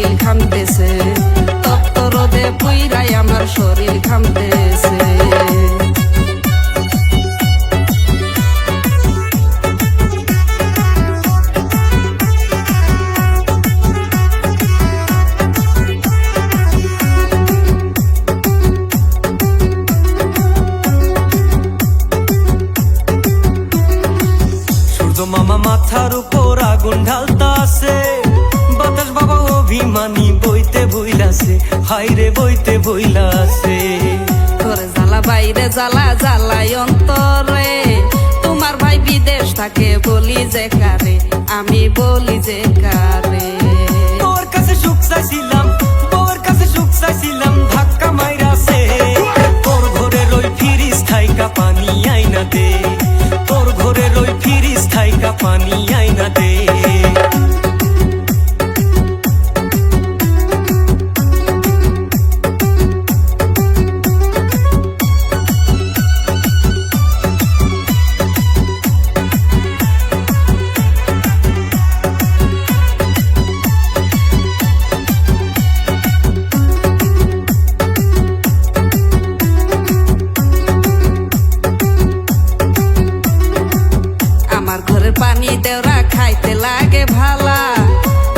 শরীর ঘামতেছে, তপ্ত রোদে পুইরাই আমার শরীর ঘামতেছে। মামা মাথার উপর আগুন ঢালতাছে, বাতাস বাবা অভিমানী বইতে বইলাছে, হাইরে বইতে বইলাছে। তোর জ্বালা বাইরে জ্বালা জ্বালাই অন্তরে, তোমার ভাই বিদেশ থাকে বলি যে কারে, আমি বলি যে কারে। তোর কাছে সুখ চাইছিলাম, তোর কাছে সুখ চাইছিলাম, ধাক্কা মাইরাছে। তোর ঘরে রই ফিরিস থাইকা পানি আইনা দে, তোর ঘরে রই ফিরিস থাইকা পানি আইনা দে। পানি দেওরা খাইতে লাগে ভালা,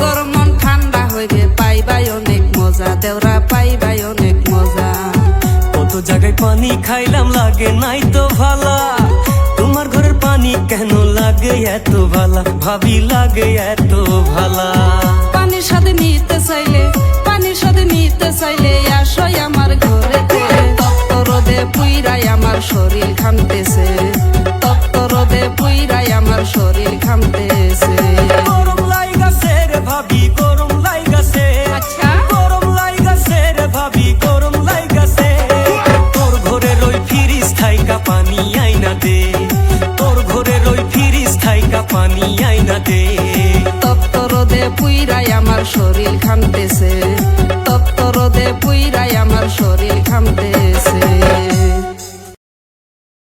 গরম মন ঠান্ডা হইবে পাইবাই অনেক মজা, দেওরা পাইবাই অনেক মজা। কত জায়গায় পানি খাইলাম লাগে নাই তো ভালা, তোমার ঘরের পানি কেন লাগে এত ভালা, ভাবি লাগে এত ভালা। পানির সাথে নিতে চাইলে, পানির সাথে নিতে চাইলে আসই আমার ঘরেতে, তপ্ত রোদে পুইরাই আমার শরীর ঘামতেছে, তপ্ত রোদে পুইরাই আমার শরীর ঘামতেছে। গরম লাইগাছে রে ভাবি, গরম লাইগাছে, আচ্ছা গরম লাইগাছে রে ভাবি, গরম লাইগাছে। তোর ঘরে রই ফিরিস থাইকা পানি আইনা দে, তোর ঘরে রই ফিরিস থাইকা পানি আইনা দে। তপ্ত রোদে পুইরাই আমার শরীর ঘামতেছে।